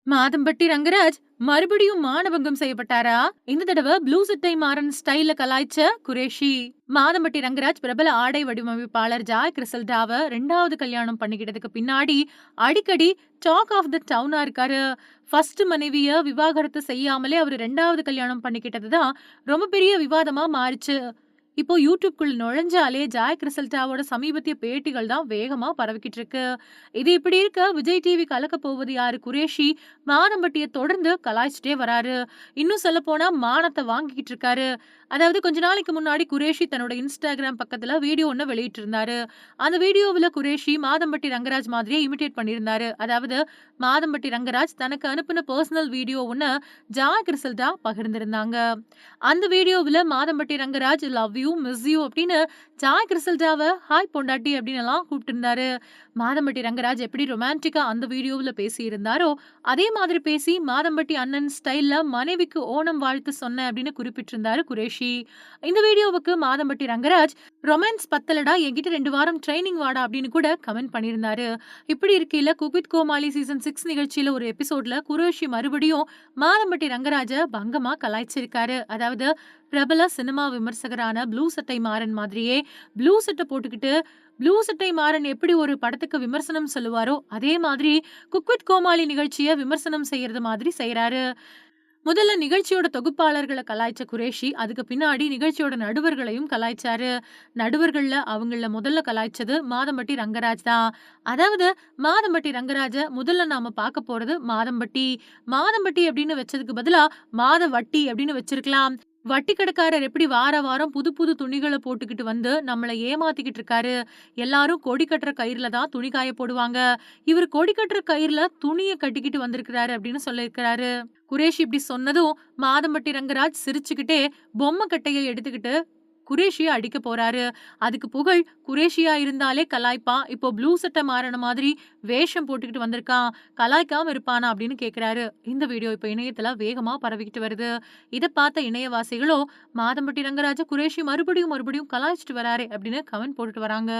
மாதம்பட்டி ரங்கராஜ் மறுபடியும் மானபங்கம் செய்யப்பட்டாரா? இந்த தடவை ப்ளூ சட்டை மாறன் ஸ்டைல்ல கலாய்ச்ச குரேஷி. மாதம்பட்டி ரங்கராஜ் பிரபல ஆடை வடிவமைப்பாளர் ஜாய் கிறிசல்டாவ 2வது கல்யாணம் பண்ணிக்கிட்டதுக்கு பின்னாடி அடிக்கடி டாக் ஆஃப் த டவுனா இருக்காரு. ஃபர்ஸ்ட் மனைவிய விவாகரத்து செய்யாமலே அவரு 2வது கல்யாணம் பண்ணிக்கிட்டதுதான் ரொம்ப பெரிய விவாதமா மாறிச்சு. இப்போ யூடியூப்குள்ள நுழைஞ்சாலே ஜாய் கிறிசல்டாவோட சமீபத்திய பேட்டிகள் தான் வேகமா பரவிக்கிட்டு இருக்கு. இது இப்படி இருக்க விஜய் டிவி கலக்க போவது யாரு குரேஷி மானம்பட்டிய தொடர்ந்து கலாய்ச்சிட்டே வராரு. இன்னும் சொல்ல போனா மானத்தை வாங்கிக்கிட்டு இருக்காரு. அதாவது கொஞ்ச நாளைக்கு முன்னாடி குரேஷி தன்னோட இன்ஸ்டாகிராம் பக்கத்துல வீடியோ ஒண்ணு வெளியிட்டு இருந்தாரு. அந்த வீடியோவுல குரேஷி மாதம்பட்டி ரங்கராஜ் மாதிரியே இமிடேட் பண்ணியிருந்தாரு. அதாவது மாதம்பட்டி ரங்கராஜ் தனக்கு அனுப்பின பர்சனல் வீடியோ ஒண்ணு ஜாய் கிறிசல்டா பகிர்ந்திருந்தாங்க. அந்த வீடியோவுல Madhampatty Rangaraj love you miss you அப்படின்னு ஜாய் கிறிசல்டாவை ஹாய் பொண்டாட்டி அப்படின்னு எல்லாம் கூப்பிட்டு இருந்தாரு. மாதம்பட்டி ரங்கராஜ் எப்படி ரொமான்டிக்கா அந்த வீடியோவுல பேசி இருந்தாரோ அதே மாதிரி பேசி மாதம்பட்டி அண்ணன் ஸ்டைல்ல மனைவிக்கு ஓணம் வாழ்த்து சொன்ன அப்படின்னு குறிப்பிட்டிருந்தாரு குரேஷி. இந்த வீடியோவுக்கு மாதம்பட்டி ரங்கராஜ் ரொமான்ஸ் பத்தலடா என்கிட்ட 2 வாரம் ட்ரைனிங் வாடா அப்படின்னு கூட கமெண்ட் பண்ணியிருந்தாரு. இப்படி இருக்கையில குக் வித் கோமாளி சீசன் 6 நிகழ்ச்சியில ஒரு எபிசோட்ல குரேஷி மறுபடியும் மாதம்பட்டி ரங்கராஜ பங்கமா கலாய்ச்சிருக்காரு. அதாவது பிரபல சினிமா விமர்சகரான ப்ளூ சட்டை மாறன் மாதிரியே ப்ளூ சட்டை போட்டுக்கிட்டு ப்ளூ சட்டை மாறன் எப்படி ஒரு படத்துக்கு விமர்சனம் சொல்லுவாரோ அதே மாதிரி குக் வித் கோமாளி நிகழ்ச்சிய விமர்சனம் செய்யறது மாதிரி செய்யறாரு. முதல்ல நிகழ்ச்சியோட தொகுப்பாளர்களை கலாய்ச்ச குரேஷி அதுக்கு பின்னாடி நிகழ்ச்சியோட நடுவர்களையும் கலாய்ச்சாரு. நடுவர்கள்ல அவங்கள முதல்ல கலாய்ச்சது மாதம்பட்டி ரங்கராஜ் தான். அதாவது மாதம்பட்டி ரங்கராஜ முதல்ல நாம பார்க்க போறது மாதம்பட்டி. மாதம்பட்டி அப்படின்னு வச்சதுக்கு பதிலா மாத வட்டி அப்படின்னு வச்சிருக்கலாம். வட்டி கடைக்காரர் எப்படி வார வாரம் புது புது துணிகளை போட்டுக்கிட்டு வந்து நம்மள ஏமாத்திக்கிட்டு இருக்காரு. எல்லாரும் கொடி கட்டுற கயிறுல தான் துணி காய போடுவாங்க. இவர் கொடி கட்டுற கயிறுல துணியை கட்டிக்கிட்டு வந்திருக்கிறாரு அப்படின்னு சொல்லியிருக்கிறாரு. குரேஷ் இப்படி சொன்னதும் மாதம்பட்டி ரங்கராஜ் சிரிச்சுக்கிட்டே பொம்மை கட்டையை எடுத்துக்கிட்டு குரேஷிய அடிக்க போறாரு. அதுக்கு புகழ் குரேஷியா இருந்தாலே கலாய்ப்பான். இப்போ ப்ளூ சட்டை மாறின மாதிரி வேஷம் போட்டுக்கிட்டு வந்திருக்கான். கலாய்க்காம இருப்பானா அப்படின்னு கேக்குறாரு. இந்த வீடியோ இப்ப இணையத்துல வேகமா பரவிக்கிட்டு வருது. இத பார்த்த இணையவாசிகளோ மாதம்பட்டி ரங்கராஜ குரேஷி மறுபடியும் மறுபடியும் கலாய்ச்சிட்டு வராரே அப்படின்னு கமெண்ட் போட்டுட்டு வராங்க.